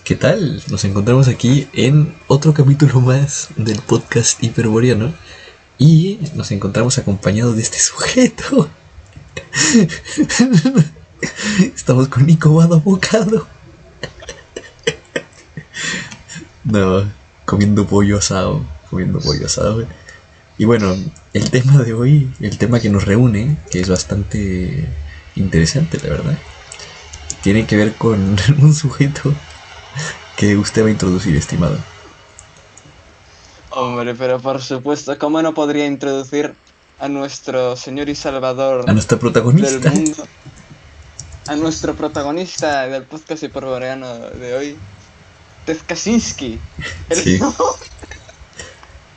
¿Qué tal? Nos encontramos aquí en otro capítulo más del podcast hiperboreano y nos encontramos acompañados de este sujeto. Estamos con Nico Bado Bocado. No, comiendo pollo asado. Y bueno, el tema de hoy, el tema que nos reúne, que es bastante interesante, la verdad, tiene que ver con un sujeto que usted va a introducir, estimado. Hombre, pero por supuesto, ¿cómo no podría introducir a nuestro Señor y A Salvador nuestra del protagonista. mundo, a nuestro protagonista del podcast hiperboreano de hoy, Ted Kaczynski? El... Sí.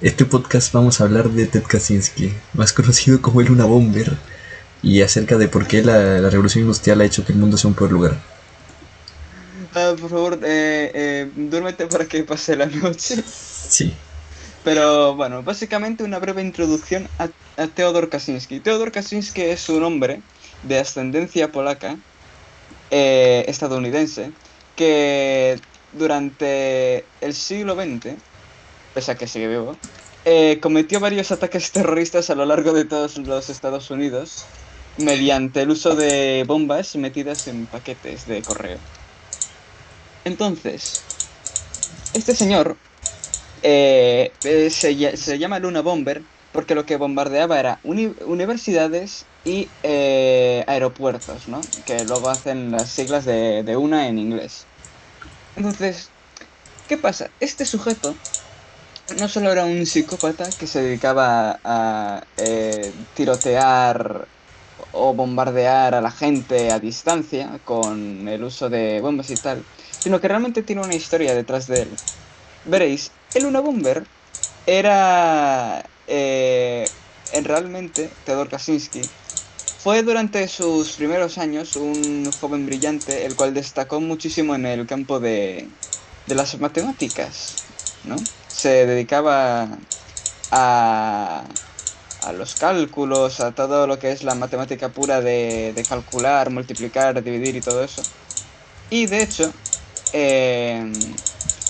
Este podcast vamos a hablar de Ted Kaczynski, más conocido como el Una Bomber, y acerca de por qué la revolución industrial ha hecho que el mundo sea un peor lugar. Por favor, duérmete para que pase la noche. Sí, Pero bueno, básicamente una breve introducción a Theodor Kaczynski. Theodor Kaczynski es un hombre de ascendencia polaca, estadounidense, que durante el siglo XX, pese a que sigue vivo, cometió varios ataques terroristas a lo largo de todos los Estados Unidos mediante el uso de bombas metidas en paquetes de correo. Entonces, este señor se llama Luna Bomber porque lo que bombardeaba era universidades y aeropuertos, ¿no? Que luego hacen las siglas de UNA en inglés. Entonces, ¿qué pasa? Este sujeto no solo era un psicópata que se dedicaba a tirotear o bombardear a la gente a distancia con el uso de bombas y tal, sino que realmente tiene una historia detrás de él. Veréis, el Una Bomber era realmente Theodor Kaczynski. Fue durante sus primeros años un joven brillante, el cual destacó muchísimo en el campo de las matemáticas, ¿no? Se dedicaba a, a los cálculos, a todo lo que es la matemática pura de calcular, multiplicar, dividir y todo eso. Y de hecho,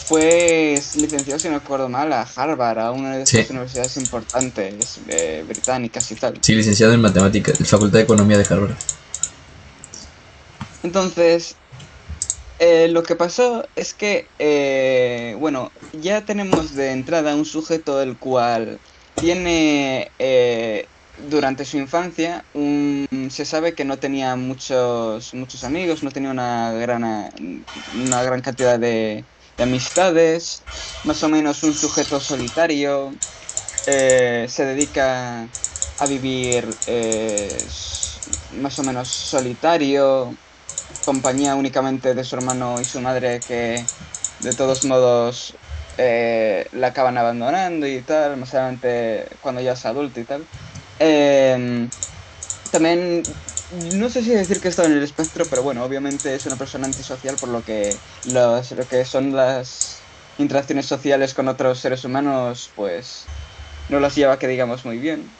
fue licenciado, si no recuerdo mal, a Harvard, a una de sí, estas universidades importantes británicas y tal. sí, licenciado en matemáticas, Facultad de Economía de Harvard. Entonces, lo que pasó es que, bueno, ya tenemos de entrada un sujeto el cual tiene, durante su infancia, se sabe que no tenía muchos amigos, no tenía una gran cantidad de amistades, más o menos un sujeto solitario, se dedica a vivir más o menos solitario, compañía únicamente de su hermano y su madre que de todos modos la acaban abandonando y tal, más adelante cuando ya es adulto y tal. Em, También, no sé si decir que está en el espectro, pero bueno, obviamente es una persona antisocial, por lo que lo que son las interacciones sociales con otros seres humanos, pues no las lleva, que digamos, muy bien.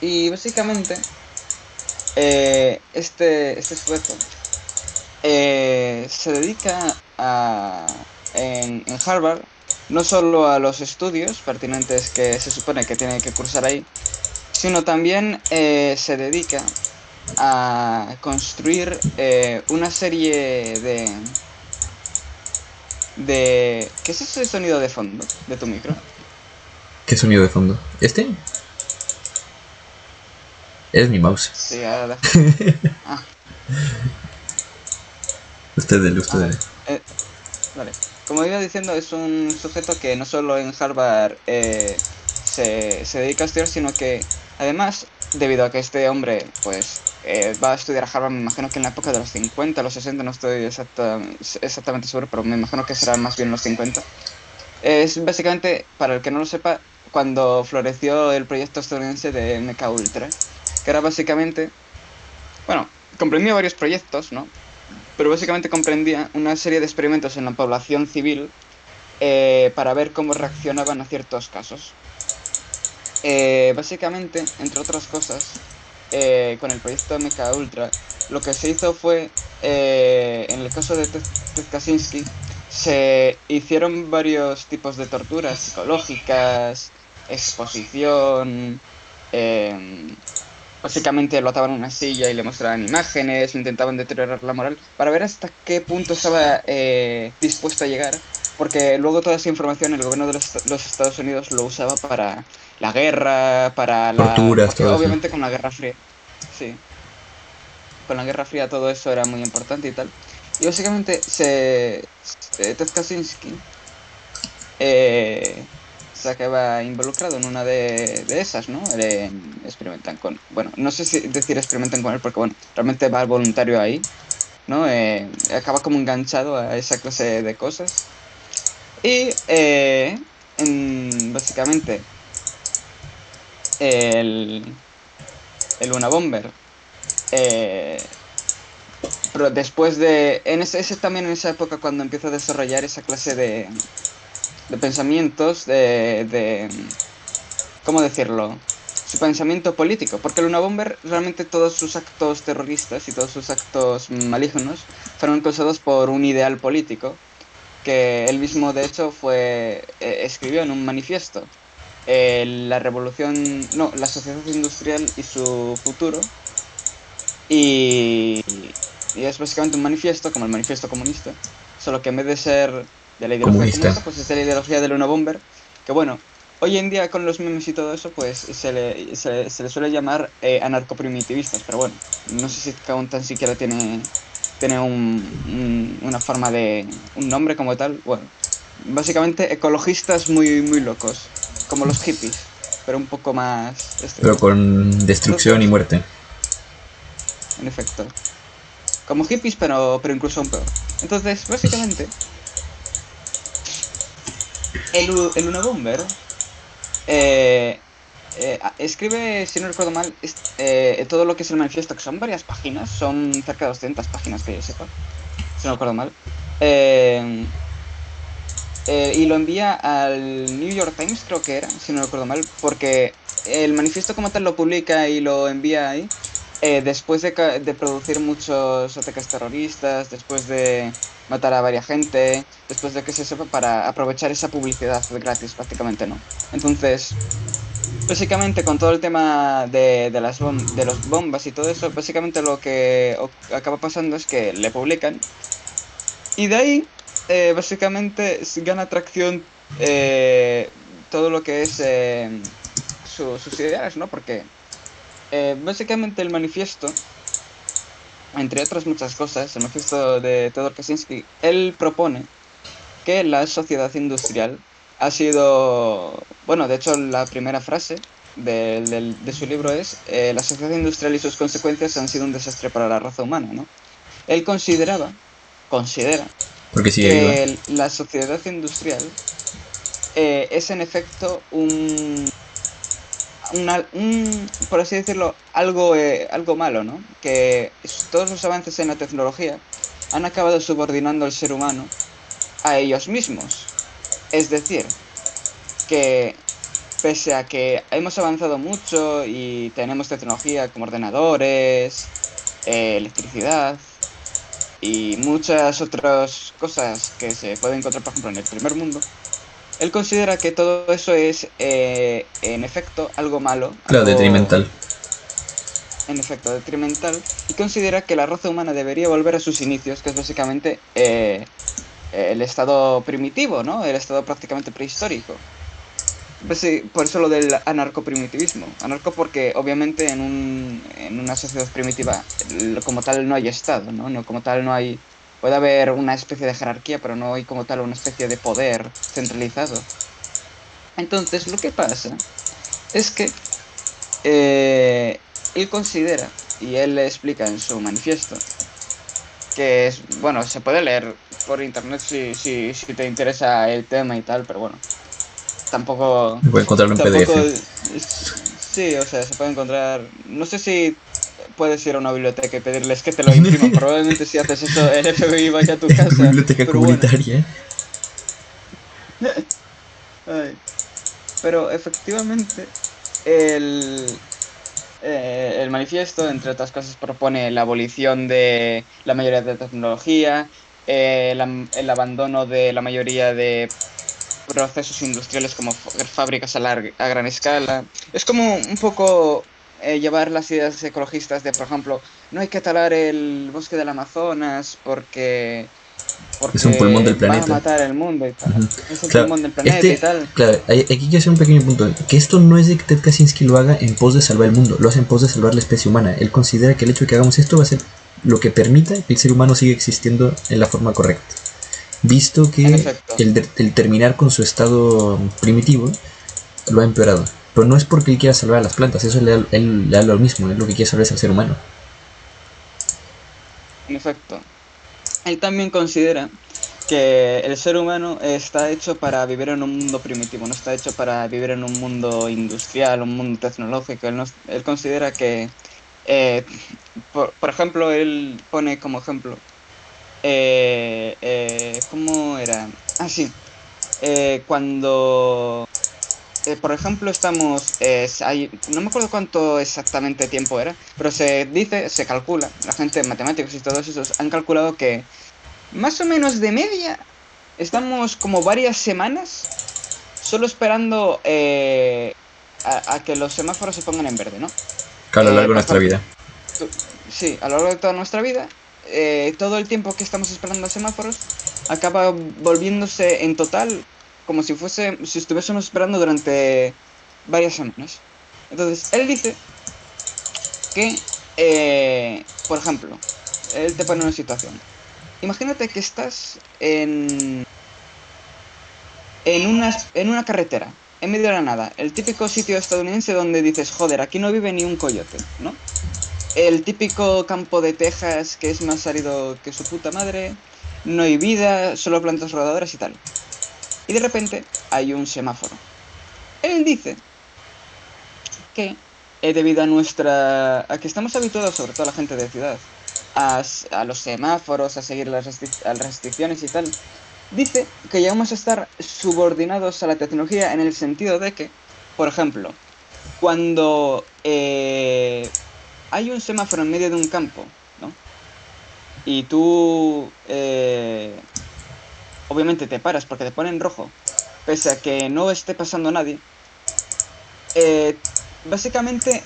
Y básicamente, este sujeto se dedica en Harvard no solo a los estudios pertinentes que se supone que tiene que cursar ahí, sino también se dedica a construir una serie ¿Qué es ese sonido de fondo de tu micro? ¿Qué sonido de fondo? ¿Este? Es mi mouse. Sí, ah, Usted dele, ah, usted dele. vale. Vale. Como iba diciendo, es un sujeto que no solo en Harvard se dedica a estudiar, sino que además, debido a que este hombre pues va a estudiar a Harvard, me imagino que en la época de los 50 los 60 no estoy exactamente seguro, pero me imagino que serán más bien los 50. Es básicamente, para el que no lo sepa, cuando floreció el proyecto estadounidense de MK Ultra, que era básicamente, bueno, comprendía varios proyectos, ¿no? Pero básicamente comprendía una serie de experimentos en la población civil para ver cómo reaccionaban a ciertos casos. Básicamente, entre otras cosas, con el proyecto MK Ultra, lo que se hizo fue, en el caso de Ted Kaczynski, se hicieron varios tipos de torturas psicológicas, exposición, em, básicamente lo ataban a una silla y le mostraban imágenes, intentaban deteriorar la moral, para ver hasta qué punto estaba dispuesto a llegar, porque luego toda esa información el gobierno de los Estados Unidos lo usaba para la guerra, Torturas, porque todo eso. obviamente con la Guerra Fría, sí, con la Guerra Fría todo eso era muy importante y tal. Y básicamente Ted Kaczynski eh, se acaba involucrado en una de esas, ¿no? Experimentan con, bueno, no sé si decir experimentan con él porque, bueno, realmente va al voluntario ahí, ¿no? Acaba como enganchado a esa clase de cosas. Y básicamente el, el Unabomber, eh, pero después ese también en esa época cuando empieza a desarrollar esa clase de pensamientos, ¿cómo decirlo? Su pensamiento político, porque Luna Bomber realmente todos sus actos terroristas y todos sus actos malignos fueron causados por un ideal político que él mismo de hecho escribió en un manifiesto. La revolución, no, la sociedad industrial y su futuro. Y es básicamente un manifiesto, como el manifiesto comunista, solo que en vez de ser de la ideología Comunista. comunista, pues es de la ideología del Unabomber, que bueno, hoy en día con los memes y todo eso, pues se le suele llamar anarcoprimitivistas, pero bueno, no sé si aún tan siquiera tiene una forma un nombre como tal, bueno, básicamente ecologistas muy, muy locos, como los hippies, pero un poco más Pero extremos. con destrucción y Entonces, muerte. en efecto. Como hippies, pero incluso aún peor. Entonces, básicamente, el Unabomber escribe, si no recuerdo mal, todo lo que es el manifiesto, que son varias páginas, son cerca de 200 páginas que yo sepa, si no recuerdo mal. Eh, y lo envía al New York Times, creo que era, si no recuerdo mal, porque el manifiesto como tal lo publica y lo envía ahí después de producir muchos ataques terroristas, después de matar a varias gente, después de que se sepa para aprovechar esa publicidad gratis, prácticamente no. Entonces, básicamente con todo el tema de los bombas y todo eso, básicamente lo que acaba pasando es que le publican y de ahí, básicamente, gana atracción eh, todo lo que es sus ideas, ¿no? Porque básicamente el manifiesto, entre otras muchas cosas, el manifiesto de Theodor Kaczynski, él propone que la sociedad industrial ha sido, bueno, de hecho la primera frase de su libro es, la sociedad industrial y sus consecuencias han sido un desastre para la raza humana, ¿no? Él considera Porque sigue viva. que la sociedad industrial es en efecto por así decirlo, algo malo, ¿no? Que todos los avances en la tecnología han acabado subordinando al ser humano a ellos mismos. Es decir, que pese a que hemos avanzado mucho y tenemos tecnología como ordenadores, electricidad y muchas otras cosas que se pueden encontrar, por ejemplo, en el primer mundo, él considera que todo eso es, en efecto, algo malo, Claro, algo, detrimental. en efecto, detrimental, y considera que la raza humana debería volver a sus inicios, que es básicamente el estado primitivo, ¿no? El estado prácticamente prehistórico. Pues sí, por eso lo del anarcoprimitivismo. Anarco porque obviamente en una sociedad primitiva como tal no hay Estado, ¿no? No como tal no hay... Puede haber una especie de jerarquía, pero no hay como tal una especie de poder centralizado. Entonces, lo que pasa es que él considera, y él le explica en su manifiesto, que es, bueno, se puede leer por internet si te interesa el tema y tal, pero bueno, tampoco, Voy a encontrarlo en tampoco, PDF. sí, o sea, se puede encontrar, no sé si puedes ir a una biblioteca y pedirles que te lo impriman, probablemente si haces eso el FBI vaya a tu casa, Biblioteca pero bueno, comunitaria. ay, pero efectivamente, el, El manifiesto, entre otras cosas, propone la abolición de la mayoría de tecnología, el abandono de la mayoría de procesos industriales como fábricas a gran escala. Es como un poco llevar las ideas ecologistas de, por ejemplo, no hay que talar el bosque del Amazonas Es un pulmón del porque va a planeta. matar el mundo y tal. Ujú. Es el Claro, pulmón del planeta y tal. claro, aquí quiero hacer un pequeño punto. Que esto no es de que Ted Kaczynski lo haga en pos de salvar el mundo, lo hace en pos de salvar la especie humana. Él considera que el hecho de que hagamos esto va a ser lo que permita que el ser humano siga existiendo en la forma correcta. Visto En que efecto, el terminar con su estado primitivo lo ha empeorado. Pero no es porque él quiera salvar a las plantas, eso él le da lo mismo, es lo que quiere salvar es al ser humano. en efecto. Él también considera que el ser humano está hecho para vivir en un mundo primitivo, no está hecho para vivir en un mundo industrial, un mundo tecnológico. Él considera que, eh, por ejemplo, él pone como ejemplo, ¿cómo era? Ah, sí, cuando, por ejemplo, no me acuerdo cuánto exactamente tiempo era, pero se calcula, la gente, matemáticos y todos esos, han calculado que más o menos de media, estamos como varias semanas solo esperando a que los semáforos se pongan en verde, ¿no? Claro, a lo largo de Por nuestra ejemplo, vida. sí, a lo largo de toda nuestra vida, todo el tiempo que estamos esperando los semáforos acaba volviéndose en total como si estuviésemos esperando durante varias semanas. Entonces, él dice que, por ejemplo, él te pone una situación. Imagínate que estás en una carretera, en medio de la nada, el típico sitio estadounidense donde dices, joder, aquí no vive ni un coyote, ¿no? El típico campo de Texas que es más árido que su puta madre, no hay vida, solo plantas rodadoras y tal. Y de repente hay un semáforo. Él dice que debido a que estamos habituados, sobre todo la gente de ciudad, a los semáforos, a seguir a las restricciones y tal, dice que llegamos a estar subordinados a la tecnología en el sentido de que, por ejemplo, cuando hay un semáforo en medio de un campo, ¿no? Y tú, obviamente te paras porque te pone en rojo, pese a que no esté pasando nadie, eh, básicamente,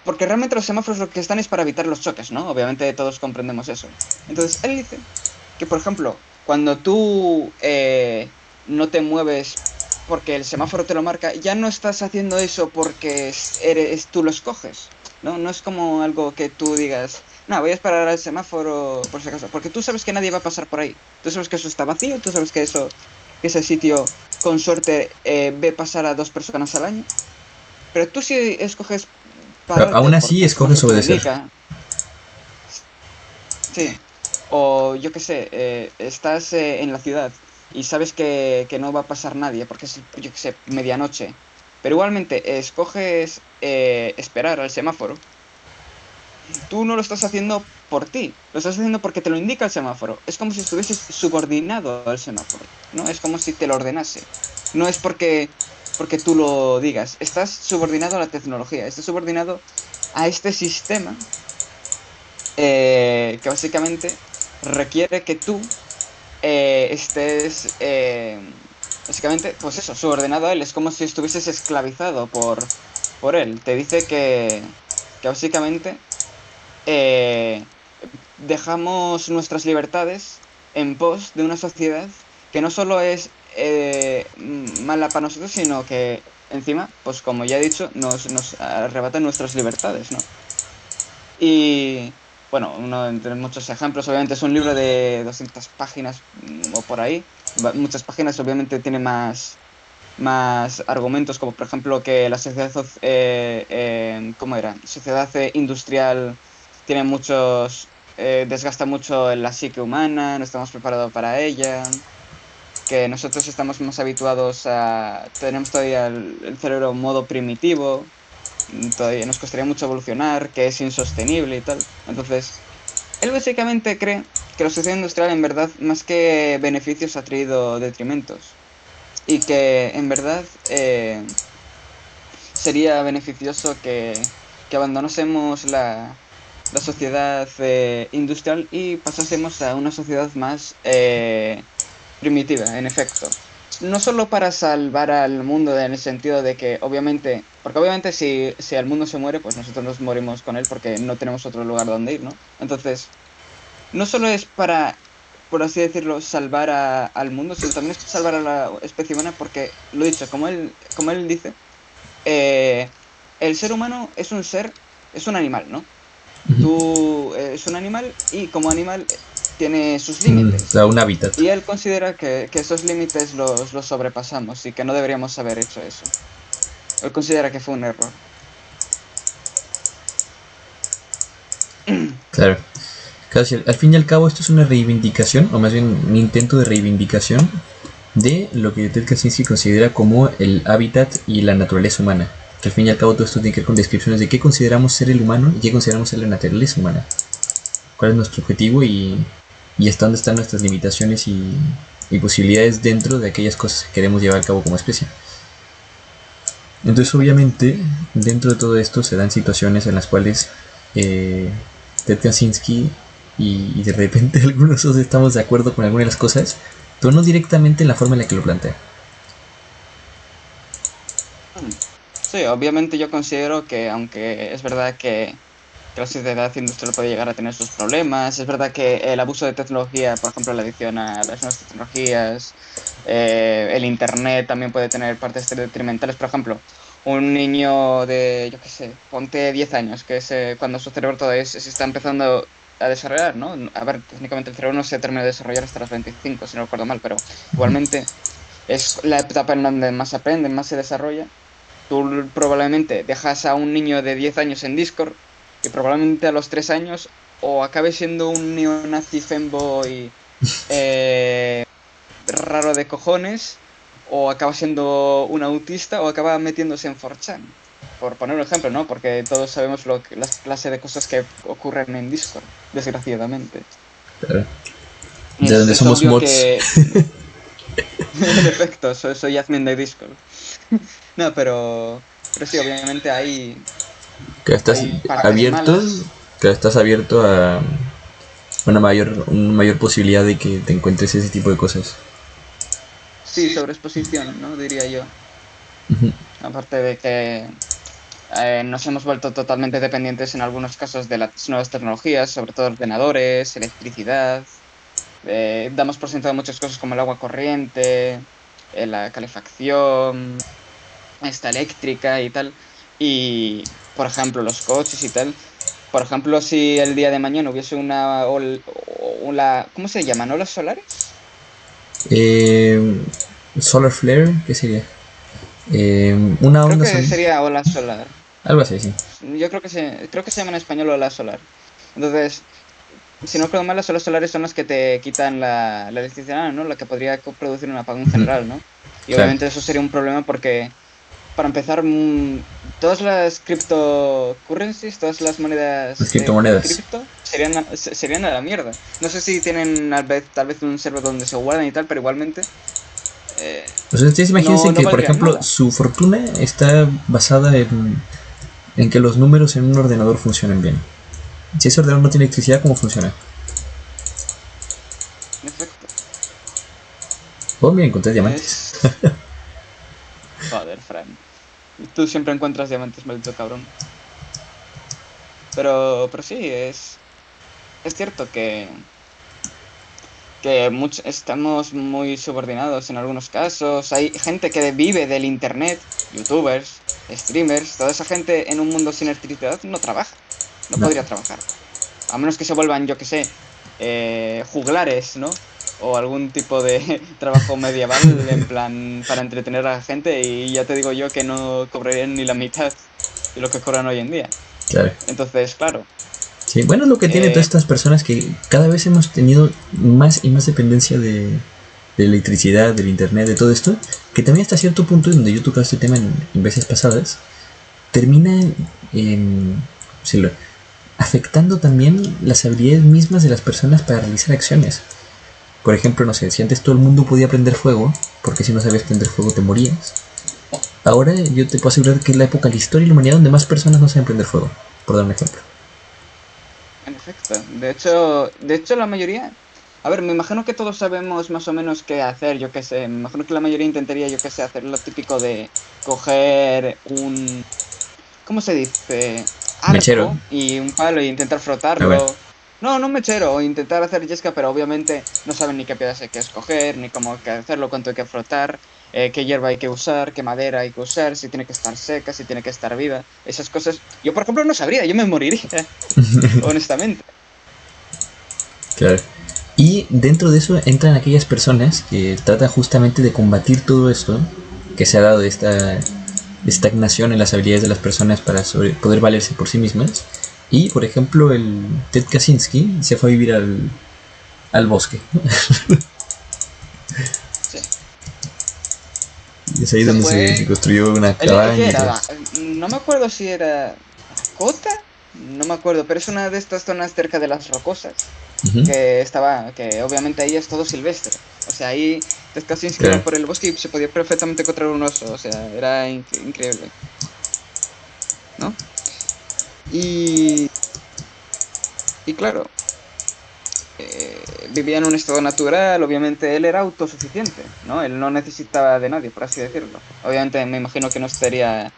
porque realmente los semáforos lo que están es para evitar los choques, ¿no? Obviamente todos comprendemos eso. Entonces, él dice que, por ejemplo, cuando tú no te mueves porque el semáforo te lo marca, ya no estás haciendo eso porque tú lo escoges, ¿no? No es como algo que tú digas, no, voy a esperar al semáforo por si acaso, porque tú sabes que nadie va a pasar por ahí. Tú sabes que eso está vacío, tú sabes que ese sitio, con suerte, ve pasar a 2 personas al año, pero tú si escoges Pero aún pararte así porque el escoges semáforo te lo obedecer. indica. Sí, o yo qué sé, estás en la ciudad y sabes que no va a pasar nadie porque es, yo qué sé, medianoche, pero igualmente escoges esperar al semáforo, tú no lo estás haciendo por ti, lo estás haciendo porque te lo indica el semáforo. Es como si estuvieses subordinado al semáforo, ¿no? Es como si te lo ordenase. No es porque tú lo digas, estás subordinado a la tecnología, estás subordinado a este sistema que básicamente requiere que tú estés, básicamente, pues eso, subordinado a él. Es como si estuvieses esclavizado por él. Te dice que básicamente eh, dejamos nuestras libertades en pos de una sociedad que no solo es mala para nosotros, sino que encima, pues como ya he dicho, nos arrebata nuestras libertades, ¿no? Y bueno, uno entre muchos ejemplos, obviamente es un libro de 200 páginas o por ahí. Muchas páginas obviamente tiene más argumentos, como por ejemplo que la sociedad, ¿cómo era? Sociedad industrial tiene desgasta mucho la psique humana, no estamos preparados para ella, que nosotros estamos más habituados tenemos todavía el cerebro en modo primitivo, todavía nos costaría mucho evolucionar, que es insostenible y tal. Entonces, él básicamente cree que la sociedad industrial en verdad, más que beneficios, ha traído detrimentos. Y que en verdad sería beneficioso que que abandonásemos la sociedad industrial y pasásemos a una sociedad más primitiva, en efecto. No solo para salvar al mundo en el sentido de que obviamente, porque obviamente si el mundo se muere, pues nosotros nos morimos con él porque no tenemos otro lugar donde ir, ¿no? Entonces, no solo es para, por así decirlo, salvar al mundo, sino también es salvar a la especie humana porque, lo dicho, como él dice, eh, el ser humano es un animal, ¿no? Tú es un animal y como animal tiene sus límites. Da un hábitat. Y él considera que esos límites los sobrepasamos y que no deberíamos haber hecho eso. Él considera que fue un error. Claro. Claro, si al fin y al cabo esto es una reivindicación, o más bien un intento de reivindicación de lo que Ted Kaczynski considera como el hábitat y la naturaleza humana. Que al fin y al cabo todo esto tiene que ver con descripciones de qué consideramos ser el humano y qué consideramos ser la naturaleza humana. Cuál es nuestro objetivo y hasta dónde están nuestras limitaciones y posibilidades dentro de aquellas cosas que queremos llevar a cabo como especie. Entonces obviamente dentro de todo esto se dan situaciones en las cuales Ted Kaczynski y de repente algunos de nosotros estamos de acuerdo con algunas de las cosas, pero no directamente en la forma en la que lo plantea. Sí, obviamente yo considero que aunque es verdad que la sociedad industrial puede llegar a tener sus problemas, es verdad que el abuso de tecnología, por ejemplo la adicción a las nuevas tecnologías, el internet también puede tener partes detrimentales, por ejemplo, un niño de, yo qué sé, ponte 10 años, que es cuando su cerebro todavía se está empezando a desarrollar, ¿no? A ver, técnicamente el cerebro no se termina de desarrollar hasta los 25, si no recuerdo mal, pero igualmente es la etapa en donde más aprende, más se desarrolla. Tú probablemente dejas a un niño de 10 años en Discord y probablemente a los 3 años o acabe siendo un neonazi femboy raro de cojones, o acaba siendo un autista o acaba metiéndose en 4chan. Por poner un ejemplo, ¿no? Porque todos sabemos las clases de cosas que ocurren en Discord, desgraciadamente. Claro. De donde somos mods. Que... en efecto, soy admin de Discord. No, pero sí, obviamente hay... Que estás abierto, que estás abierto a una mayor posibilidad de que te encuentres ese tipo de cosas. Sí, sobreexposición, ¿no? Diría yo. Aparte de que nos hemos vuelto totalmente dependientes en algunos casos de las nuevas tecnologías, sobre todo ordenadores, electricidad. Damos por sentado muchas cosas como el agua corriente, la calefacción, esta eléctrica y tal. Y, por ejemplo, los coches y tal. Por ejemplo, si el día de mañana hubiese una ¿cómo se llaman? ¿Olas solares? Solar flare, ¿qué sería? Una onda creo que sería ola solar. Algo así, sí. Yo creo que se llama en español ola solar. Entonces, si no recuerdo mal, las olas solares son las que te quitan la electricidad, ¿no? La que podría producir un apagón general, ¿no? Y obviamente eso sería un problema porque, para empezar, todas las cryptocurrencies, todas las monedas cripto serían a la mierda. No sé si tienen tal vez un server donde se guardan y tal, pero igualmente... ustedes imagínense que, por ejemplo, nada. Su fortuna está basada en que los números en un ordenador funcionen bien. Si ese ordenador no tiene electricidad, ¿cómo funciona? En efecto. Oh, mira, encontré diamantes. Joder, Fran. Tú siempre encuentras diamantes, maldito cabrón. Pero sí, es cierto que estamos muy subordinados en algunos casos. Hay gente que vive del internet, youtubers, streamers, toda esa gente en un mundo sin electricidad no trabaja, no podría trabajar. A menos que se vuelvan, yo que sé, juglares, ¿no? O algún tipo de trabajo medieval en plan para entretener a la gente, y ya te digo yo que no cobrarían ni la mitad de lo que cobran hoy en día. Claro. Entonces, claro. Sí, bueno, lo que tiene todas estas personas que cada vez hemos tenido más y más dependencia de electricidad, del internet, de todo esto, que también hasta cierto punto, donde yo tocaba este tema en veces pasadas, termina afectando también las habilidades mismas de las personas para realizar acciones. Por ejemplo, no sé, si antes todo el mundo podía prender fuego, porque si no sabías prender fuego te morías. Ahora yo te puedo asegurar que es la época de la historia y la humanidad donde más personas no saben prender fuego, por dar un ejemplo. En efecto. De hecho la mayoría... A ver, me imagino que todos sabemos más o menos qué hacer, yo qué sé. Me imagino que la mayoría intentaría, yo qué sé, hacer lo típico de coger un... ¿Cómo se dice? Mechero. Arco y un palo e intentar Ah, bueno. frotarlo. No, no un mechero, o intentar hacer yesca, pero obviamente no saben ni qué piedras hay que escoger, ni cómo hay que hacerlo, cuánto hay que frotar, qué hierba hay que usar, qué madera hay que usar, si tiene que estar seca, si tiene que estar viva. Esas cosas. Yo, por ejemplo, no sabría, yo me moriría, honestamente. Claro. Y dentro de eso entran aquellas personas que tratan justamente de combatir todo esto que se ha dado de esta estagnación en las habilidades de las personas para poder valerse por sí mismas. Y, por ejemplo, el Ted Kaczynski se fue a vivir al bosque. Sí. Y es ahí Se donde se fue. construyó una ¿El cabaña qué y todo. era? No me acuerdo si era Dakota, no me acuerdo, pero es una de estas zonas cerca de las rocosas, Ujú. que obviamente ahí es todo silvestre. O sea, ahí Kaczynski iba Claro. por el bosque y se podía perfectamente encontrar un oso, o sea, era increíble, ¿no? Y, y claro, vivía en un estado natural, obviamente él era autosuficiente, ¿no? Él no necesitaba de nadie, por así decirlo. Obviamente me imagino que no sería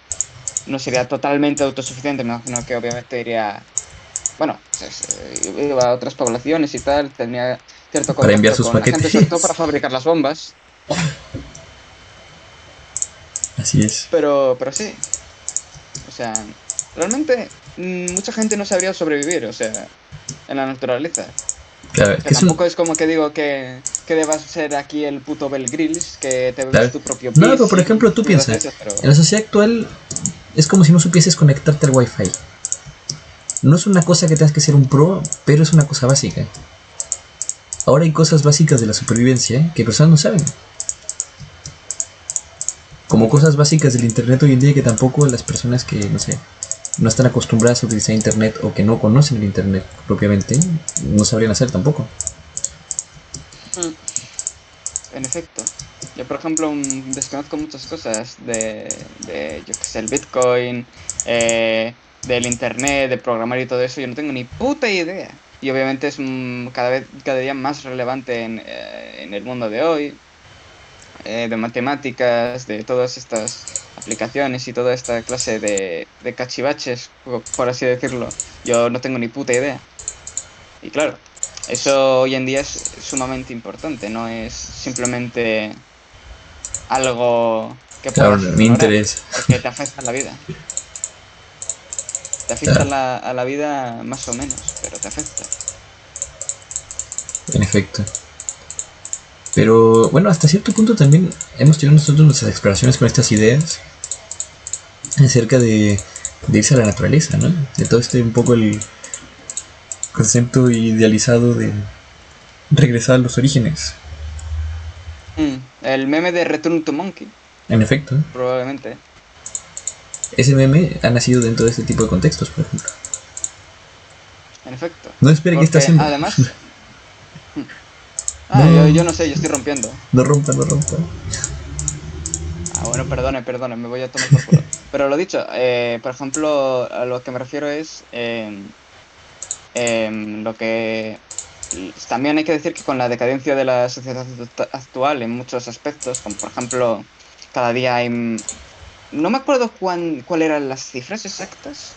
totalmente autosuficiente, me imagino que obviamente iría, bueno, iba a otras poblaciones y tal, tenía cierto Para enviar contacto sus con la gente, sobre todo para paquetes. fabricar las bombas, Así es. pero sí, o sea, realmente mucha gente no sabría sobrevivir, o sea, en la naturaleza. Claro, O sea, que es un. tampoco es como que digo que debas ser aquí el puto Bear Grylls, que te bebes Claro. tu propio No, pero pis por y ejemplo, tú mierdas de piensas, esas, en pero... la sociedad actual es como si no supieses conectarte al wifi. No es una cosa que tengas que ser un pro, pero es una cosa básica. Ahora hay cosas básicas de la supervivencia que personas no saben. En Como cosas efecto. básicas del internet hoy en día que tampoco las personas que, no sé, no están acostumbradas a utilizar internet o que no conocen el internet propiamente, no sabrían hacer tampoco. Mm. En efecto. Yo, por ejemplo, desconozco muchas cosas yo qué sé, el Bitcoin, del Internet, de programar y todo eso. Yo no tengo ni puta idea. Y obviamente es cada día más relevante en el mundo de hoy, de matemáticas, de todas estas aplicaciones y toda esta clase de cachivaches, por así decirlo. Yo no tengo ni puta idea. Y claro, eso hoy en día es sumamente importante, no es simplemente algo que Claro, puedas mi ignorar, interés. porque te afecta a la vida. Te afecta Claro, a la vida más o menos, pero te afecta. en efecto. Pero bueno, hasta cierto punto también hemos tenido nosotros nuestras exploraciones con estas ideas acerca de irse a la naturaleza, ¿no? De todo este un poco el concepto idealizado de regresar a los orígenes. El meme de Return to Monkey, En efecto, probablemente. ese meme ha nacido dentro de este tipo de contextos, por ejemplo. En efecto. No espere que está Porque haciendo. además... mm, yo No, no sé, yo estoy rompiendo. no rompa, no rompa. Bueno, perdone, me voy a tomar por culo. Pero lo dicho, por ejemplo, a lo que me refiero es lo que también hay que decir que con la decadencia de la sociedad actual en muchos aspectos, como por ejemplo, cada día hay... No me acuerdo cuál eran las cifras exactas,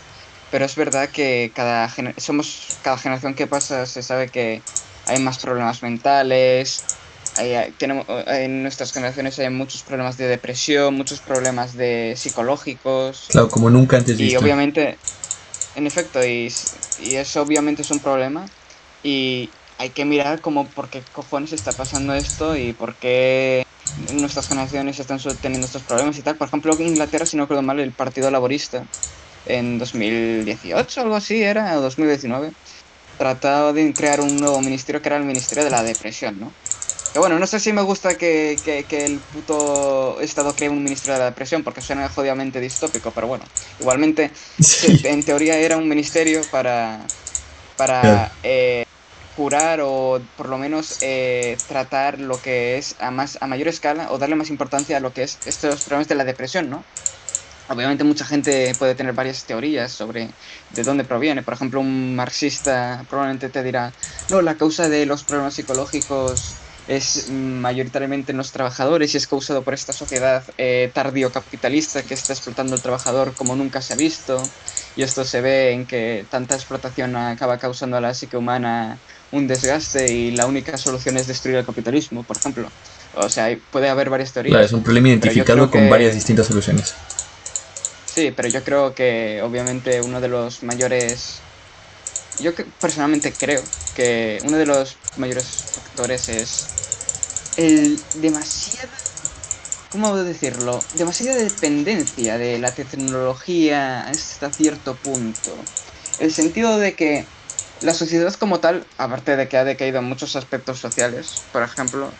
pero es verdad que cada generación que pasa se sabe que hay más problemas mentales, en nuestras generaciones hay muchos problemas de depresión, muchos problemas de psicológicos, Claro, como nunca antes y visto. obviamente en efecto, y eso obviamente es un problema y hay que mirar como por qué cojones está pasando esto y por qué nuestras generaciones están teniendo estos problemas y tal. Por ejemplo, en Inglaterra, si no recuerdo mal, el Partido Laborista en 2018, algo así era, o 2019, trataba de crear un nuevo ministerio que era el Ministerio de la Depresión, ¿no? Que bueno, no sé si me gusta que el puto Estado cree un Ministerio de la Depresión porque suena jodidamente distópico, pero bueno, igualmente Sí, en teoría era un ministerio claro. para curar o por lo menos tratar lo que es a mayor escala o darle más importancia a lo que es estos problemas de la depresión, ¿no? Obviamente mucha gente puede tener varias teorías sobre de dónde proviene. Por ejemplo, un marxista probablemente te dirá, no, la causa de los problemas psicológicos es mayoritariamente en los trabajadores y es causado por esta sociedad tardío-capitalista que está explotando al trabajador como nunca se ha visto. Y esto se ve en que tanta explotación acaba causando a la psique humana un desgaste y la única solución es destruir el capitalismo, por ejemplo. O sea, puede haber varias Claro, es teorías, un problema pero yo identificado creo con varias que distintas soluciones. sí, pero yo creo que obviamente uno de los mayores, personalmente creo que uno de los mayores factores es el demasiada, ¿cómo decirlo? Demasiada dependencia de la tecnología hasta cierto punto. El sentido de que la sociedad como tal, aparte de que ha decaído en muchos aspectos sociales, por ejemplo,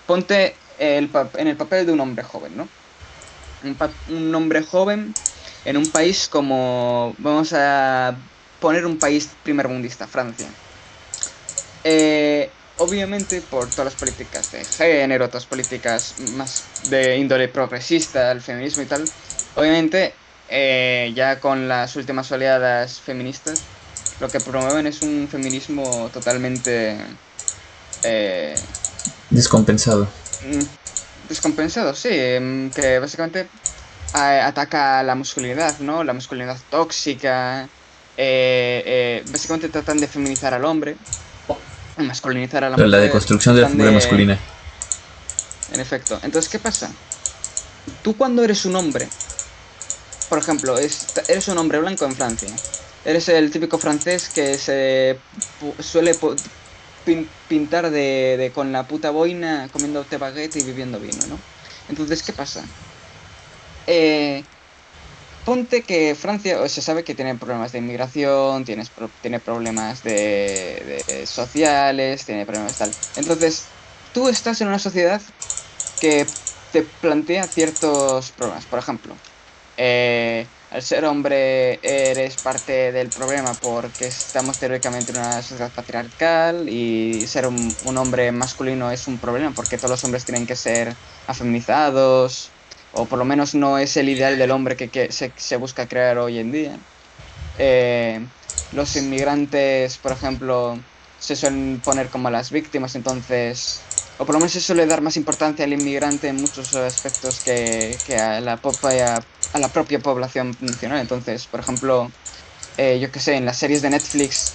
ponte en el papel de un hombre joven, ¿no? Un hombre joven en un país como, vamos a poner un país primermundista, Francia. Obviamente, por todas las políticas de género, todas las políticas más de índole progresista, el feminismo y tal, obviamente, ya con las últimas oleadas feministas, lo que promueven es un feminismo totalmente eh, Descompensado. mm, descompensado, sí, que básicamente ataca la masculinidad, ¿no? La masculinidad tóxica. Básicamente tratan de feminizar al hombre, masculinizar a la La mujer. deconstrucción de la Tratan figura de... masculina. En efecto. Entonces, ¿qué pasa? Tú cuando eres un hombre, por ejemplo, eres un hombre blanco en Francia. Eres el típico francés que suele pintar con la puta boina, comiendo baguette y bebiendo vino, ¿no? Entonces, ¿qué pasa? Eh, Ponte que Francia se sabe que tiene problemas de inmigración, tiene problemas de sociales, tiene problemas tal. Entonces, tú estás en una sociedad que te plantea ciertos problemas. Por ejemplo, al ser hombre eres parte del problema porque estamos teóricamente en una sociedad patriarcal y ser un hombre masculino es un problema porque todos los hombres tienen que ser afeminizados o por lo menos no es el ideal del hombre que se busca crear hoy en día. Eh, los inmigrantes, por ejemplo, se suelen poner como las víctimas, entonces, o por lo menos se suele dar más importancia al inmigrante en muchos aspectos que a la propia población nacional. Entonces, por ejemplo, yo qué sé, en las series de Netflix,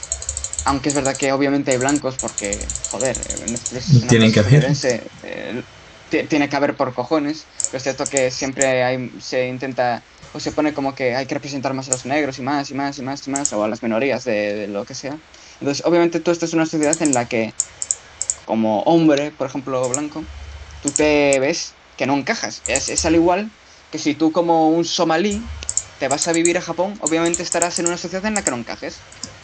aunque es verdad que obviamente hay blancos, porque, joder, Netflix es una Tienen empresa que haber. estadounidense, tiene que haber por cojones, pero es cierto que siempre se intenta o se pone como que hay que representar más a los negros y más y más y más y más, o a las minorías de lo que sea. Entonces, obviamente, tú estás en una sociedad en la que, como hombre, por ejemplo, blanco, tú te ves que no encajas. Es al igual que si tú, como un somalí, te vas a vivir a Japón, obviamente estarás en una sociedad en la que no encajes.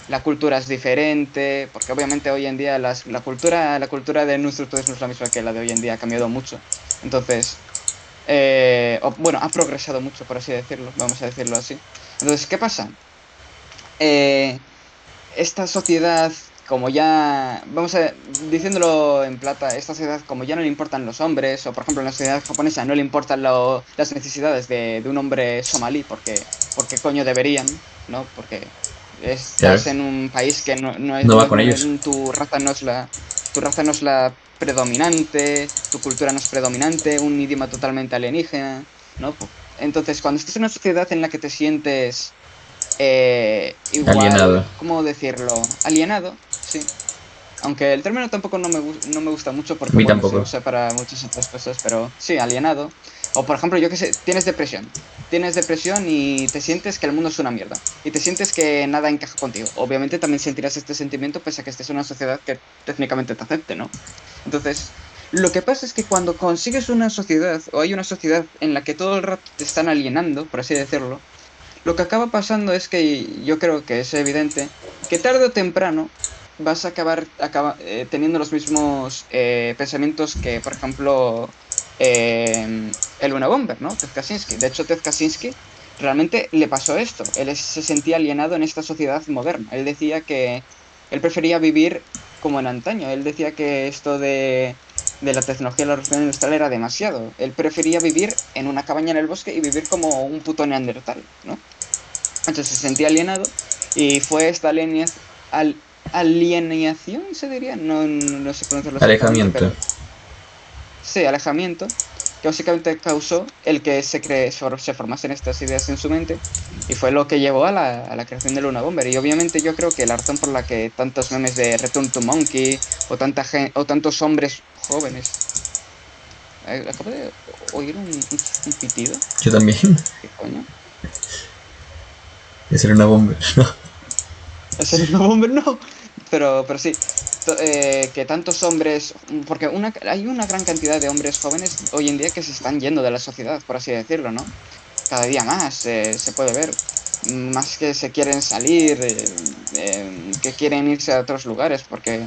La cultura es diferente, porque obviamente hoy en día la cultura de nuestros países no es la misma que la de hoy en día, ha cambiado mucho. Entonces, bueno, ha progresado mucho, por así decirlo, vamos a decirlo así. Entonces, ¿qué pasa? Eh, Esta sociedad, como ya, diciéndolo en plata, esta sociedad, como ya no le importan los hombres, o por ejemplo en la sociedad japonesa no le importan las necesidades de un hombre somalí, porque coño deberían, ¿no? Porque Claro. estás en un país que No va con ellos. tu raza no es la predominante, tu cultura no es predominante, un idioma totalmente alienígena, ¿no? Entonces, cuando estás en una sociedad en la que te sientes Alienado. igual, ¿cómo decirlo? Alienado, sí. Aunque el término tampoco no me gusta mucho A porque, mí bueno, se tampoco. usa para muchas otras cosas, pero sí, alienado. O, por ejemplo, yo qué sé, tienes depresión. Tienes depresión y te sientes que el mundo es una mierda. Y te sientes que nada encaja contigo. Obviamente también sentirás este sentimiento pese a que estés en una sociedad que técnicamente te acepte, ¿no? Entonces, lo que pasa es que cuando consigues una sociedad o hay una sociedad en la que todo el rato te están alienando, por así decirlo, lo que acaba pasando es que yo creo que es evidente que tarde o temprano vas a teniendo los mismos pensamientos que, por ejemplo, el Unabomber, ¿no? Ted Kaczynski. De hecho, Ted Kaczynski realmente le pasó esto. Se sentía alienado en esta sociedad moderna. Él decía que Él prefería vivir como en antaño. Él decía que esto de la tecnología de la revolución industrial era demasiado. Él prefería vivir en una cabaña en el bosque y vivir como un puto neandertal, ¿no? Entonces se sentía alienado y fue esta alienación, se diría, no sé pronunciarlo exactamente, Alejamiento. pero sí, alejamiento, que básicamente causó el que se formasen estas ideas en su mente y fue lo que llevó a la creación de Luna Bomber. Y obviamente yo creo que la razón por la que tantos memes de Return to Monkey o, o tantos hombres jóvenes... acabo de oír un pitido. Yo también. ¿Qué coño? De ser una bomba. No. Ese es Luna Bomber, no. Pero sí, que tantos hombres, porque hay una gran cantidad de hombres jóvenes hoy en día que se están yendo de la sociedad, por así decirlo, ¿no? Cada día más se puede ver, más que se quieren salir, que quieren irse a otros lugares, porque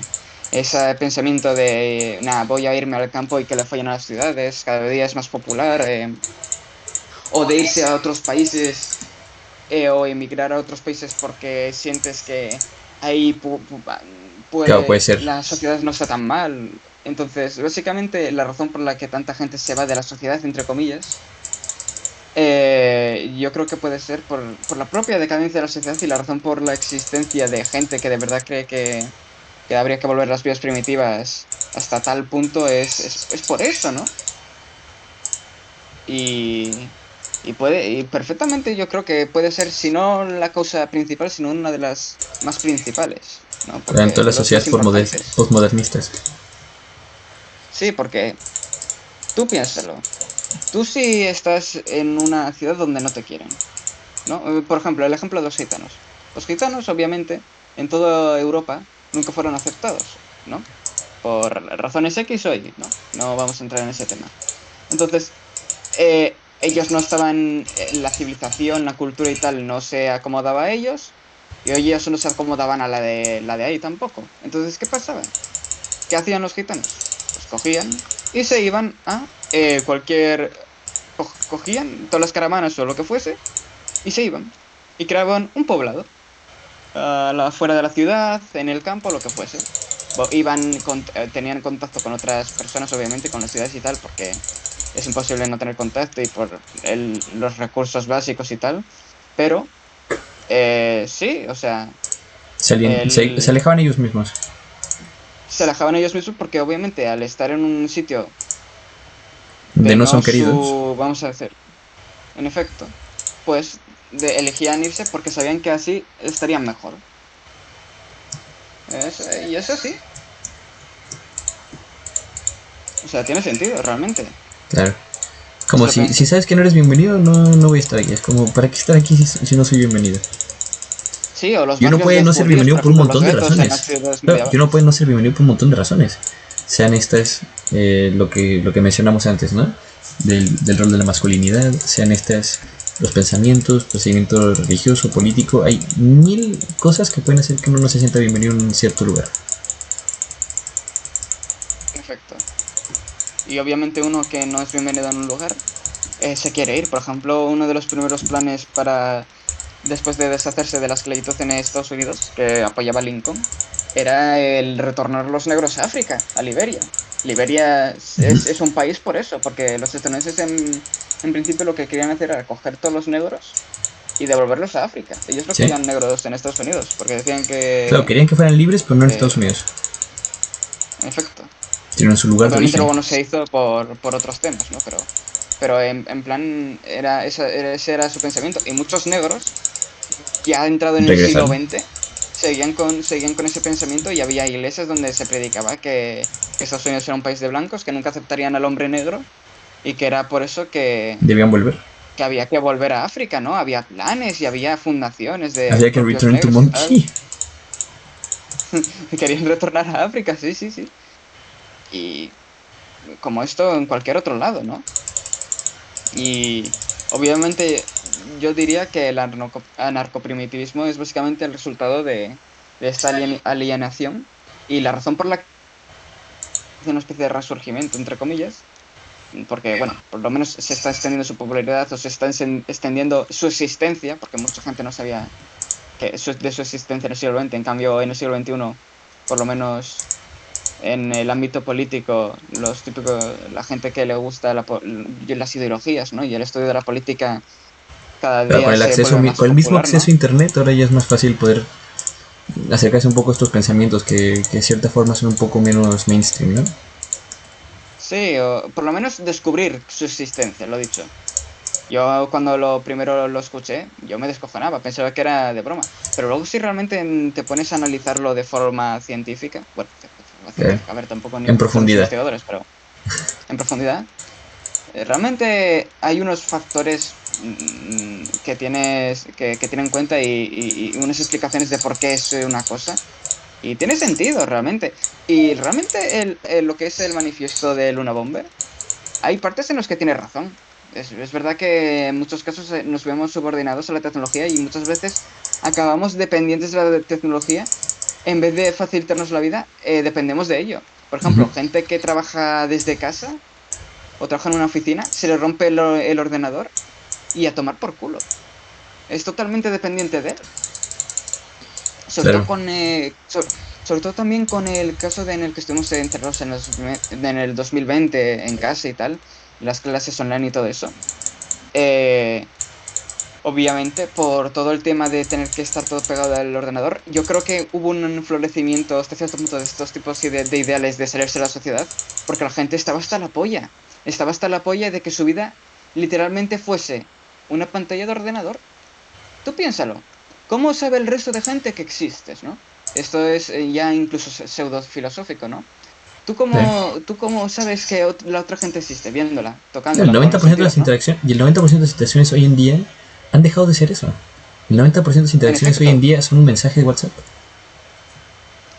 ese pensamiento de, nada, voy a irme al campo y que le fallen a las ciudades, cada día es más popular, o de irse a otros países o emigrar a otros países porque sientes que ahí Claro, puede ser. la sociedad no está tan mal. Entonces, básicamente, la razón por la que tanta gente se va de la sociedad, entre comillas, yo creo que puede ser por la propia decadencia de la sociedad y la razón por la existencia de gente que de verdad cree que habría que volver a las vidas primitivas hasta tal punto es por eso, ¿no? Y, y perfectamente yo creo que puede ser, si no la causa principal, sino una de las más principales, ¿no? En todas Porque las los más sociedades importantes. postmodernistas. Sí, porque tú piénsalo. Tú sí estás en una ciudad donde no te quieren, ¿no? Por ejemplo, el ejemplo de los gitanos. Los gitanos, obviamente, en toda Europa nunca fueron aceptados, ¿no? Por razones X o Y, ¿no? No vamos a entrar en ese tema. Entonces, ellos no estaban, la civilización, la cultura y tal no se acomodaba a ellos, y ellos no se acomodaban a la de ahí tampoco. Entonces, ¿qué pasaba? ¿Qué hacían los gitanos? Pues cogían y se iban a cogían todas las caravanas o lo que fuese, y se iban. Y creaban un poblado, fuera de la ciudad, en el campo, lo que fuese. Tenían contacto con otras personas, obviamente, con las ciudades y tal, porque es imposible no tener contacto y por los recursos básicos y tal. Pero, sí, o sea, Se el, alejaban ellos mismos. se alejaban ellos mismos porque obviamente al estar en un sitio De de no son no queridos. vamos a decir, en efecto, pues elegían irse porque sabían que así estarían mejor. Y eso sí, o sea, tiene sentido realmente. Claro. No se Como lo si piensen. sabes que no eres bienvenido, no voy a estar aquí. Es como, ¿para qué estar aquí si no soy bienvenido? Sí, o los Y uno barrios puede de no ser judíos, bienvenido por por un ejemplo, los montón de guetos en las razones. ciudades Claro, y uno puede medievales. no ser bienvenido por un montón de razones. Sean estas, lo que mencionamos antes, ¿no? Del rol de la masculinidad, sean estas los pensamientos, procedimiento religioso, político. Hay mil cosas que pueden hacer que uno no se sienta bienvenido en un cierto lugar. Perfecto. Y obviamente uno que no es bienvenido en un lugar se quiere ir. Por ejemplo, uno de los primeros planes para, después de deshacerse de la esclavitud en Estados Unidos, que apoyaba a Lincoln, era el retornar los negros a África, a Liberia. Liberia Uh-huh. es un país por eso, porque los estadounidenses en principio lo que querían hacer era coger todos los negros y devolverlos a África. Ellos no ¿Sí? querían negros en Estados Unidos, porque decían Claro, querían que fueran libres, pero no en Estados que Unidos. en efecto. Tienen su lugar de Obviamente origen. luego no se hizo por otros temas, ¿no? Pero en plan, ese era su pensamiento. Y muchos negros, ya entrado en el siglo Regresaron. XX, seguían con ese pensamiento y había iglesias donde se predicaba que Estados Unidos era un país de blancos, que nunca aceptarían al hombre negro y que era por eso Debían volver. que había que volver a África, ¿no? Había planes y había fundaciones de Había que propios return to negros y tal. monkey. Querían retornar a África, sí, sí, sí. Y como esto en cualquier otro lado, ¿no? Y obviamente yo diría que el anarcoprimitivismo es básicamente el resultado de esta alienación y la razón por la que hace una especie de resurgimiento, entre comillas, porque, bueno, por lo menos se está extendiendo su popularidad o se está extendiendo su existencia, porque mucha gente no sabía de su existencia en el siglo XX. En cambio, en el siglo XXI, por lo menos en el ámbito político, la gente que le gusta las ideologías, ¿no? Y el estudio de la política cada Pero con día el se acceso, vuelve más con el mismo popular, acceso ¿no? a internet, ahora ya es más fácil poder acercarse un poco a estos pensamientos que de cierta forma son un poco menos mainstream, ¿no? Sí, o por lo menos descubrir su existencia, lo dicho. Yo cuando primero lo escuché, yo me descojonaba, pensaba que era de broma. Pero luego si realmente te pones a analizarlo de forma científica, bueno, de forma Eh, científica, a ver, tampoco en son unos profundidad. investigadores, pero en profundidad, realmente hay unos factores que tienen en cuenta y unas explicaciones de por qué es una cosa. Y tiene sentido, realmente. Y realmente lo que es el manifiesto de Luna Bomber, hay partes en las que tiene razón. Es verdad que en muchos casos nos vemos subordinados a la tecnología y muchas veces acabamos dependientes de la tecnología. En vez de facilitarnos la vida, dependemos de ello. Por Ujú. ejemplo, gente que trabaja desde casa o trabaja en una oficina, se le rompe el ordenador y a tomar por culo. Es totalmente dependiente de él. Sobre todo Claro. sobre todo también con el caso en el que estuvimos encerrados en el 2020 en casa y tal, las clases online y todo eso. Eh, Obviamente, por todo el tema de tener que estar todo pegado al ordenador, yo creo que hubo un florecimiento hasta cierto punto de estos tipos de ideales de salirse de la sociedad, porque la gente estaba hasta la polla. Estaba hasta la polla de que su vida literalmente fuese una pantalla de ordenador. Tú piénsalo. ¿Cómo sabe el resto de gente que existes, no? Esto es ya incluso pseudo filosófico, ¿no? Eh. Tú cómo sabes que la otra gente existe? Viéndola, El tocándola, con los 90% de sentidos, las ¿no? interacciones y el 90% de las interacciones hoy en día han dejado de ser eso. El 90% de las En interacciones hoy en efecto, día son un mensaje de WhatsApp.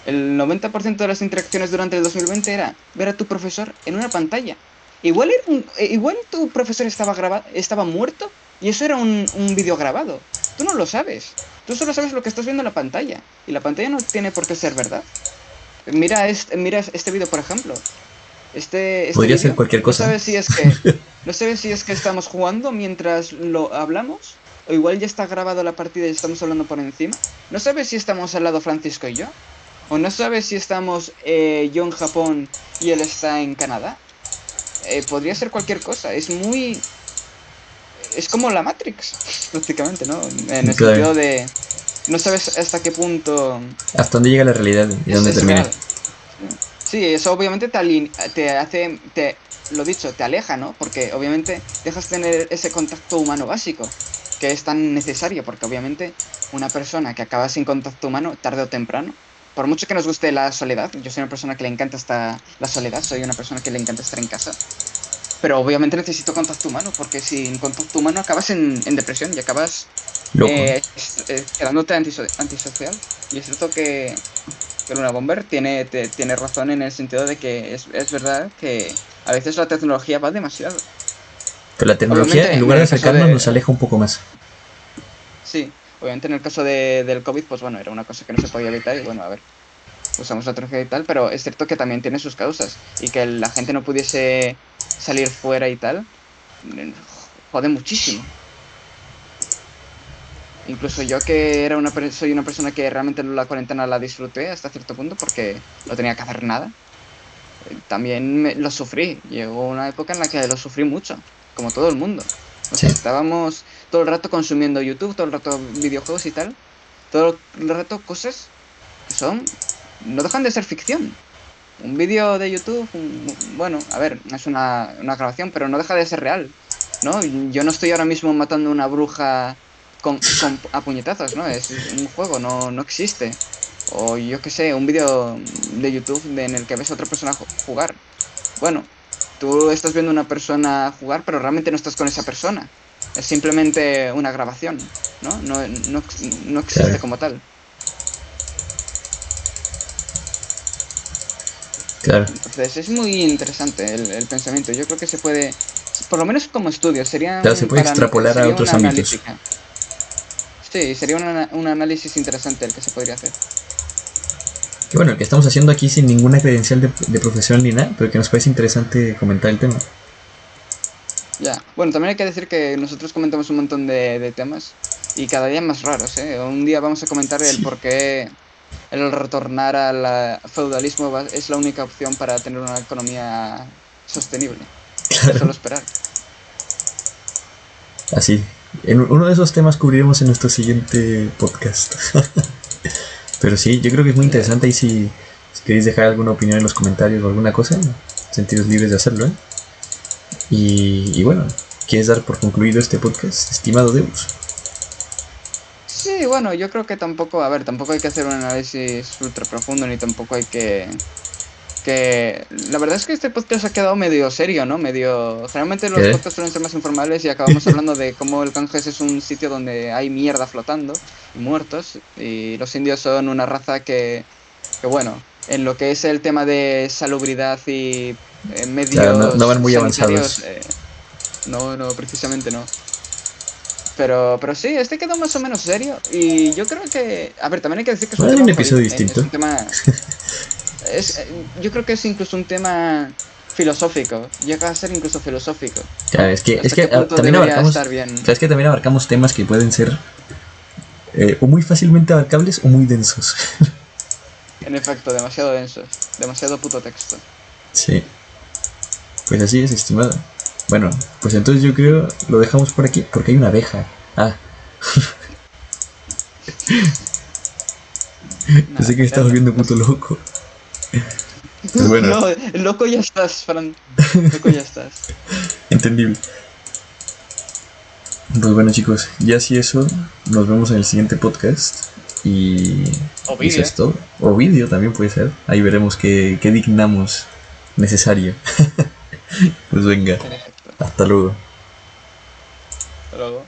el 90% de las interacciones durante el 2020 era ver a tu profesor en una pantalla. Igual tu profesor estaba muerto y eso era un vídeo grabado. Tú no lo sabes. Tú solo sabes lo que estás viendo en la pantalla. Y la pantalla no tiene por qué ser verdad. Mira este vídeo, por ejemplo. Este Podría ser vídeo, cualquier cosa. no sabes si es que estamos jugando mientras lo hablamos, o igual ya está grabado la partida y estamos hablando por encima. No sabes si estamos al lado Francisco y yo, o no sabes si estamos yo en Japón y él está en Canadá. Podría ser cualquier cosa. Es como la Matrix, prácticamente, ¿no? En el Claro. sentido de no sabes hasta qué punto Hasta dónde llega la realidad y dónde es termina. real. Sí, eso obviamente te hace, lo dicho, te aleja, ¿no? Porque obviamente dejas de tener ese contacto humano básico, que es tan necesario, porque obviamente una persona que acaba sin contacto humano, tarde o temprano, por mucho que nos guste la soledad, yo soy una persona que le encanta la soledad, soy una persona que le encanta estar en casa, pero obviamente necesito contacto humano, porque sin contacto humano acabas en depresión y acabas Loco. quedándote antisocial. Y es cierto que Luna Bomber tiene razón en el sentido de que es verdad que a veces la tecnología va demasiado. Pero la tecnología, Obviamente, en en lugar de el caso acercarnos, nos de... aleja un poco más. Sí, obviamente en el caso del COVID, pues bueno, era una cosa que no se podía evitar y bueno, a ver, usamos la tecnología y tal, pero es cierto que también tiene sus causas y que la gente no pudiese salir fuera y tal, mm, jode muchísimo. Incluso yo que soy una persona que realmente la cuarentena la disfruté hasta cierto punto porque no tenía que hacer nada. También lo sufrí. Llegó una época en la que lo sufrí mucho, como todo el mundo. O Sí. sea, estábamos todo el rato consumiendo YouTube, todo el rato videojuegos y tal, todo el rato cosas que no dejan de ser ficción. Un vídeo de YouTube, bueno, a ver, es una grabación, pero no deja de ser real, ¿no? Yo no estoy ahora mismo matando a una bruja a puñetazos, ¿no? Es un juego, no existe. O yo qué sé, un vídeo de YouTube en el que ves a otra persona jugar. Bueno, tú estás viendo a una persona jugar, pero realmente no estás con esa persona. Es simplemente una grabación, ¿no? No Claro. existe como tal. Claro. Entonces, es muy interesante el pensamiento. Yo creo que se puede, por lo menos como estudio, Claro, se puede extrapolar a sería otros una ámbitos. analítica. Sí, sería un análisis interesante el que se podría hacer. Que bueno, el que estamos haciendo aquí sin ninguna credencial de profesión ni nada, pero que nos parece interesante comentar el tema. Ya. Bueno, también hay que decir que nosotros comentamos un montón de temas y cada día más raros, ¿eh? Un día vamos a comentar el por qué el retornar al feudalismo es la única opción para tener una economía sostenible. Es solo esperar. Así. En uno de esos temas cubriremos en nuestro siguiente podcast. Pero sí, yo creo que es muy interesante y si queréis dejar alguna opinión en los comentarios o alguna cosa, sentiros libres de hacerlo, ¿eh? Y bueno, ¿quieres dar por concluido este podcast, estimado Deus? Sí, bueno, yo creo que tampoco hay que hacer un análisis ultra profundo, ni tampoco hay que... La verdad es que este podcast ha quedado medio serio, ¿no? Generalmente los podcasts suelen ser más informales y acabamos hablando de cómo el Ganges es un sitio donde hay mierda flotando y muertos, y los indios son una raza que bueno, en lo que es el tema de salubridad y medios claro, no van muy sanitarios, avanzados. no, precisamente no. Pero sí, este quedó más o menos serio. Y yo creo que... A ver, también hay que decir que es un tema Un jodido, episodio ¿eh? distinto. Es un tema... yo creo que es incluso un tema filosófico. Llega a ser incluso filosófico. Claro, es que también abarcamos... estar bien? Es que también abarcamos temas que pueden ser o muy fácilmente abarcables o muy densos. En efecto, demasiado densos. Demasiado puto texto. Sí. Pues así es, estimado. Bueno, pues entonces yo creo lo dejamos por aquí porque hay una abeja. Pensé que me estabas viendo puto loco. Pues bueno. No, loco ya estás, Fran. Loco ya estás. Entendible. Pues bueno, chicos, ya si eso, nos vemos en el siguiente podcast. Y o vídeo. Eso es todo. O vídeo también puede ser. Ahí veremos qué dignamos necesario. Pues venga. Hasta luego. Hasta luego.